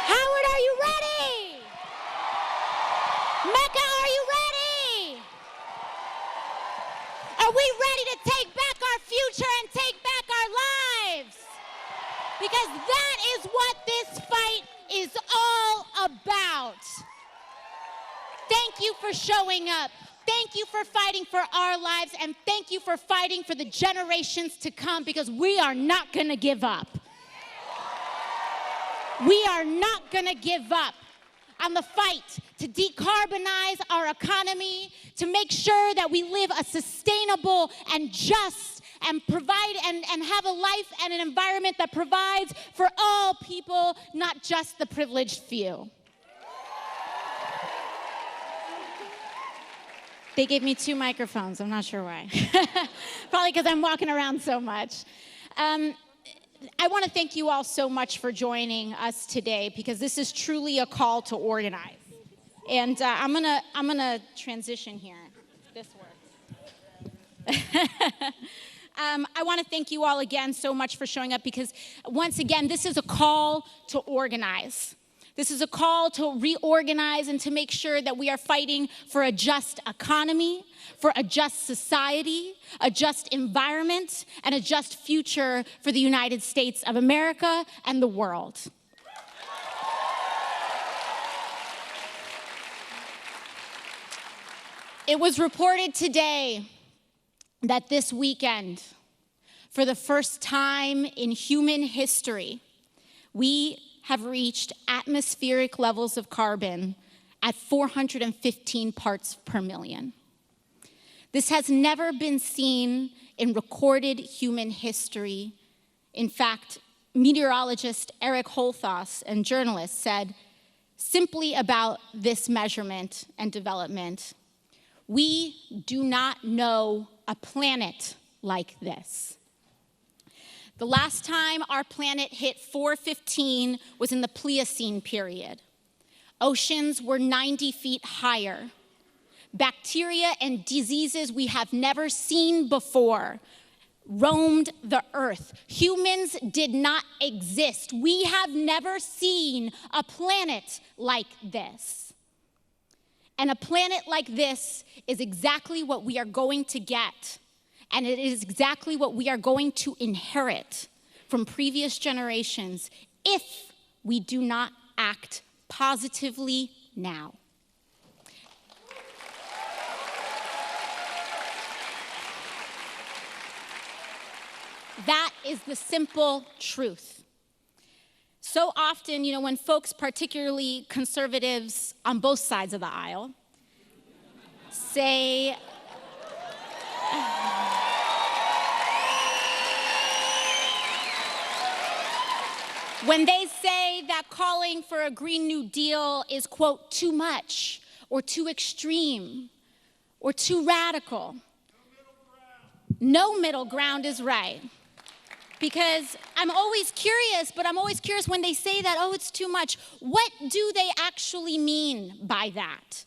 Howard, are you ready? Mecca, are you ready? Are we ready to take back our future and take back our lives? Because that is what this fight is all about. Thank you for showing up. Thank you for fighting for our lives, and thank you for fighting for the generations to come, because we are not going to give up. We are not going to give up on the fight to decarbonize our economy, to make sure that we live a sustainable and just and provide and have a life and an environment that provides for all people, not just the privileged few. They gave me 2 microphones. I'm not sure why. Probably because I'm walking around so much. I want to thank you all so much for joining us today, because this is truly a call to organize. And I'm gonna transition here. This works. I want to thank you all again so much for showing up, because once again, this is a call to organize. This is a call to reorganize and to make sure that we are fighting for a just economy, for a just society, a just environment, and a just future for the United States of America and the world. It was reported today that this weekend, for the first time in human history, we have reached atmospheric levels of carbon at 415 parts per million. This has never been seen in recorded human history. In fact, meteorologist Eric Holthus and journalists said simply about this measurement and development, we do not know a planet like this. The last time our planet hit 415 was in the Pliocene period. Oceans were 90 feet higher. Bacteria and diseases we have never seen before roamed the earth. Humans did not exist. We have never seen a planet like this. And a planet like this is exactly what we are going to get. And it is exactly what we are going to inherit from previous generations if we do not act positively now. That is the simple truth. So often, when folks, particularly conservatives on both sides of the aisle, say, when they say that calling for a Green New Deal is, quote, too much or too extreme or too radical, no middle ground is right. Because I'm always curious when they say that, oh, it's too much. What do they actually mean by that?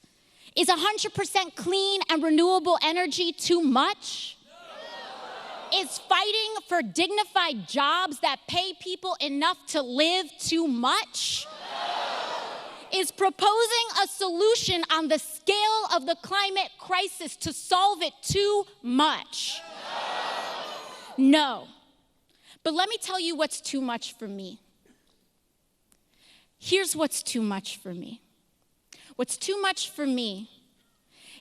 Is 100% clean and renewable energy too much? No. Is fighting for dignified jobs that pay people enough to live too much? No. Is proposing a solution on the scale of the climate crisis to solve it too much? No. But let me tell you what's too much for me. Here's what's too much for me. What's too much for me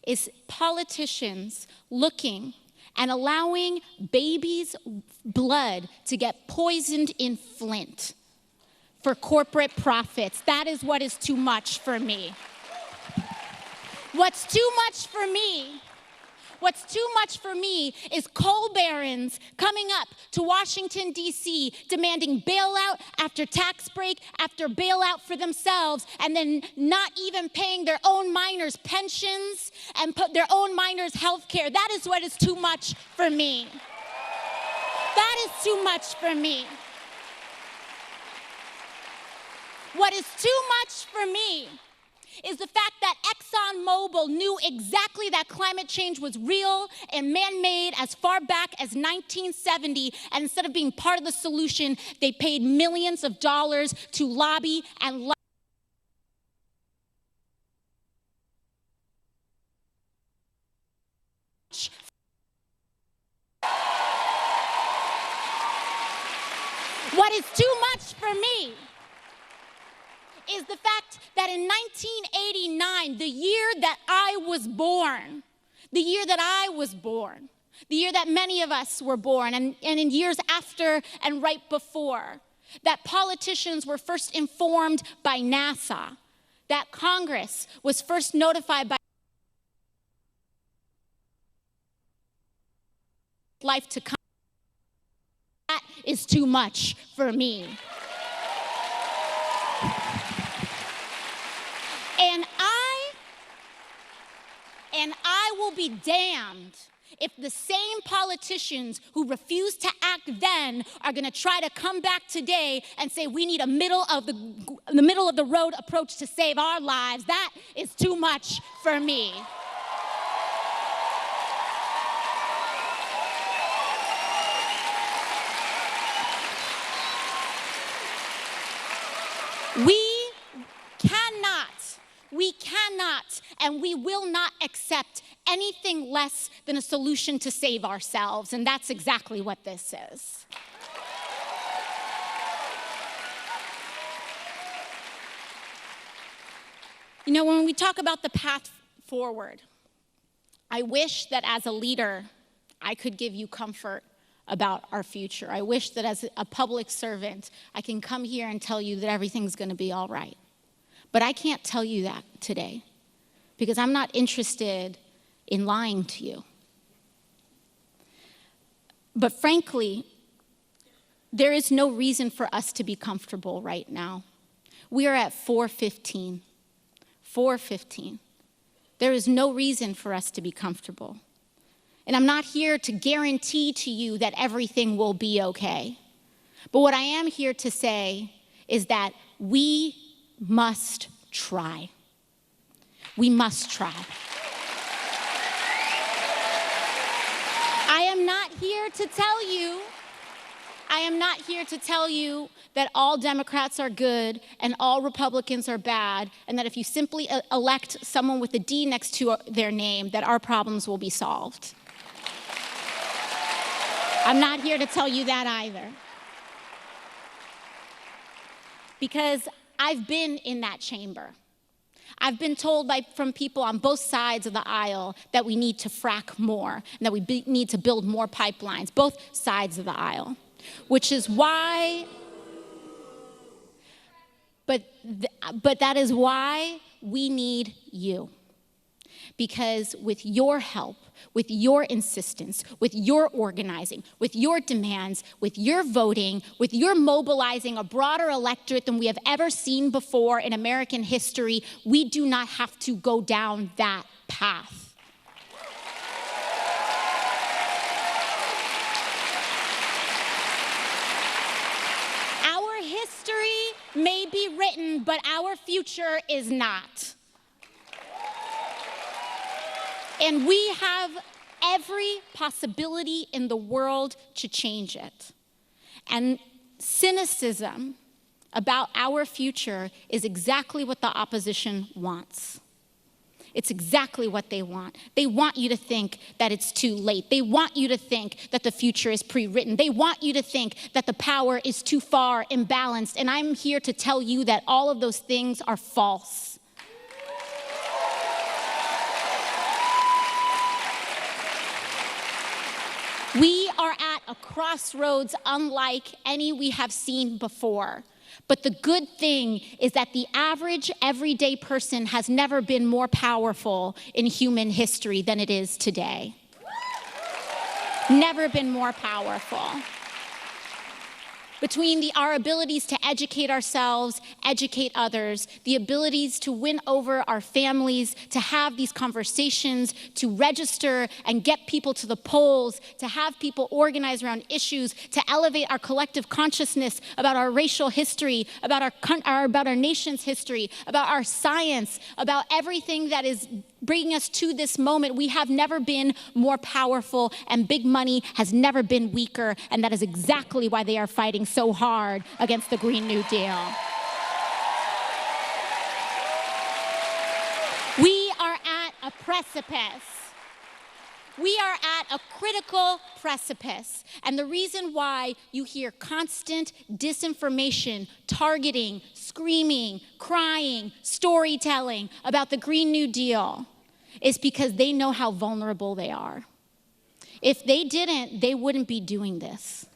is politicians looking and allowing babies' blood to get poisoned in Flint for corporate profits. That is what is too much for me. What's too much for me is coal barons coming up to Washington, D.C., demanding bailout after tax break after bailout for themselves, and then not even paying their own miners pensions and put their own miners health care. That is what is too much for me. That is too much for me. What is too much for me is the fact that ExxonMobil knew exactly that climate change was real and man-made as far back as 1970, and instead of being part of the solution, they paid millions of dollars to lobby and is the fact that in 1989, the year that I was born, the year that many of us were born, and in years after and right before, that politicians were first informed by NASA, that Congress was first notified by life to come. That is too much for me. And I will be damned if the same politicians who refused to act then are going to try to come back today and say we need a middle of the road approach to save our lives. That is too much for me. We cannot, and we will not accept anything less than a solution to save ourselves, and that's exactly what this is. You know, when we talk about the path forward, I wish that as a leader, I could give you comfort about our future. I wish that as a public servant, I can come here and tell you that everything's going to be all right. But I can't tell you that today because I'm not interested in lying to you. But frankly, there is no reason for us to be comfortable right now. We are at 4:15. 4:15. There is no reason for us to be comfortable. And I'm not here to guarantee to you that everything will be okay. But what I am here to say is that we must try. We must try. I am not here to tell you that all Democrats are good and all Republicans are bad, and that if you simply elect someone with a D next to their name, that our problems will be solved. I'm not here to tell you that either. Because I've been in that chamber. I've been told from people on both sides of the aisle that we need to frack more and that we need to build more pipelines, both sides of the aisle, which is why, but that is why we need you. Because with your help, with your insistence, with your organizing, with your demands, with your voting, with your mobilizing a broader electorate than we have ever seen before in American history, we do not have to go down that path. Our history may be written, but our future is not. And we have every possibility in the world to change it. And cynicism about our future is exactly what the opposition wants. It's exactly what they want. They want you to think that it's too late. They want you to think that the future is pre-written. They want you to think that the power is too far imbalanced. And I'm here to tell you that all of those things are false. We are at a crossroads unlike any we have seen before. But the good thing is that the average everyday person has never been more powerful in human history than it is today. Never been more powerful. Between our abilities to educate ourselves, educate others, the abilities to win over our families, to have these conversations, to register and get people to the polls, to have people organize around issues, to elevate our collective consciousness about our racial history, about our nation's history, about our science, about everything that is bringing us to this moment. We have never been more powerful, and big money has never been weaker, and that is exactly why they are fighting so hard against the Green New Deal. We are at a precipice. We are at a critical precipice. And the reason why you hear constant disinformation, targeting, screaming, crying, storytelling about the Green New Deal is because they know how vulnerable they are. If they didn't, they wouldn't be doing this.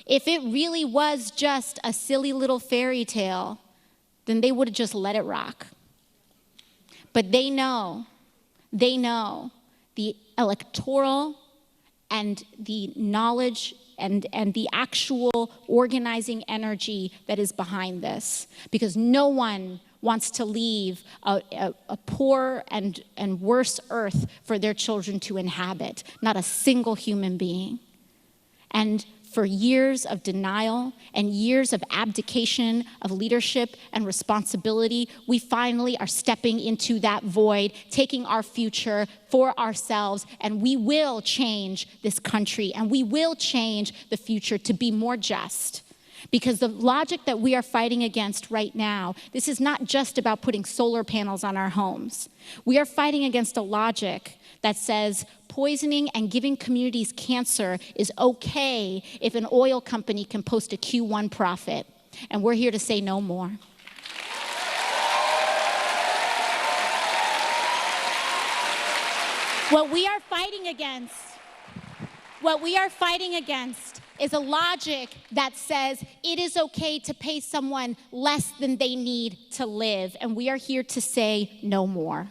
If it really was just a silly little fairy tale, then they would have just let it rock. But they know the electoral and the knowledge and the actual organizing energy that is behind this. Because no one wants to leave a poor and worse earth for their children to inhabit. Not a single human being. And for years of denial and years of abdication of leadership and responsibility, we finally are stepping into that void, taking our future for ourselves, and we will change this country, and we will change the future to be more just. Because the logic that we are fighting against right now, this is not just about putting solar panels on our homes. We are fighting against a logic that says poisoning and giving communities cancer is okay if an oil company can post a Q1 profit. And we're here to say no more. What we are fighting against is a logic that says it is okay to pay someone less than they need to live. And we are here to say no more.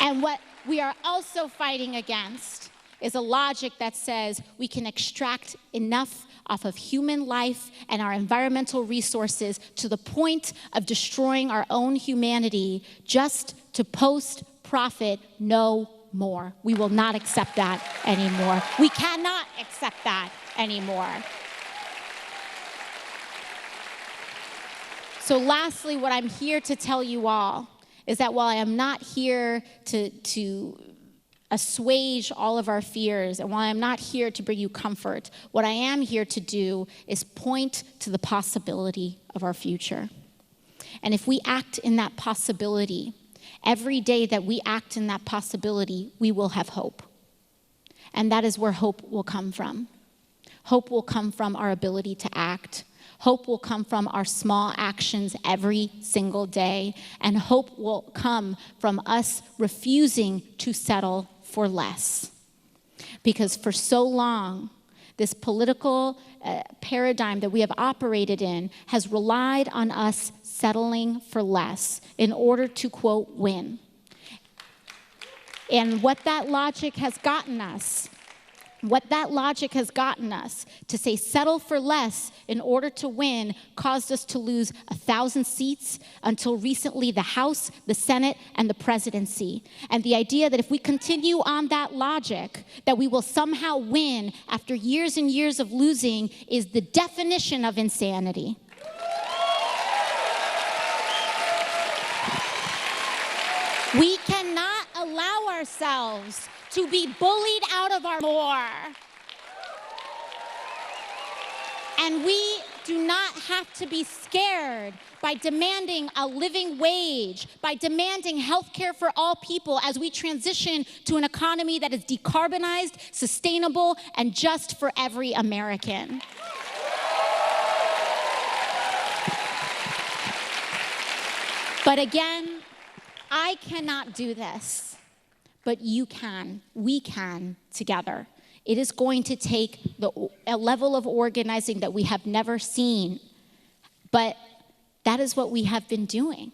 And what we are also fighting against is a logic that says we can extract enough off of human life and our environmental resources to the point of destroying our own humanity just to post profit no more. We will not accept that anymore. We cannot accept that anymore. So lastly, what I'm here to tell you all is that while I am not here to assuage all of our fears, and while I'm not here to bring you comfort, what I am here to do is point to the possibility of our future. And if we act in that possibility, every day that we act in that possibility, we will have hope. And that is where hope will come from. Hope will come from our ability to act. Hope will come from our small actions every single day. And hope will come from us refusing to settle for less. Because for so long, this political paradigm that we have operated in has relied on us settling for less in order to, quote, win. And what that logic has gotten us to say settle for less in order to win caused us to lose 1,000 seats until recently the House, the Senate, and the presidency. And the idea that if we continue on that logic, that we will somehow win after years and years of losing is the definition of insanity. We cannot allow ourselves to be bullied out of our more. And we do not have to be scared by demanding a living wage, by demanding health care for all people as we transition to an economy that is decarbonized, sustainable, and just for every American. But again, I cannot do this, but you can. We can together. It is going to take a level of organizing that we have never seen, but that is what we have been doing.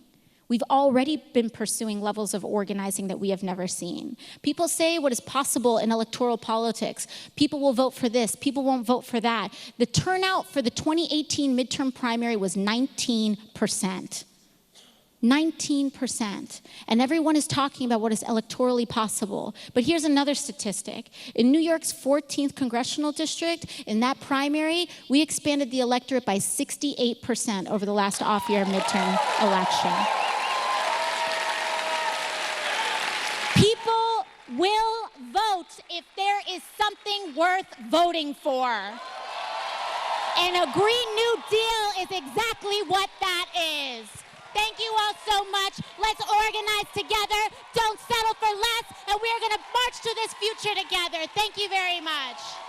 We've already been pursuing levels of organizing that we have never seen. People say what is possible in electoral politics. People will vote for this, people won't vote for that. The turnout for the 2018 midterm primary was 19%. 19%. And everyone is talking about what is electorally possible. But here's another statistic. In New York's 14th congressional district, in that primary, we expanded the electorate by 68% over the last off-year midterm election. People will vote if there is something worth voting for. And a Green New Deal is exactly what that is. Thank you all so much. Let's organize together. Don't settle for less. And we're going to march to this future together. Thank you very much.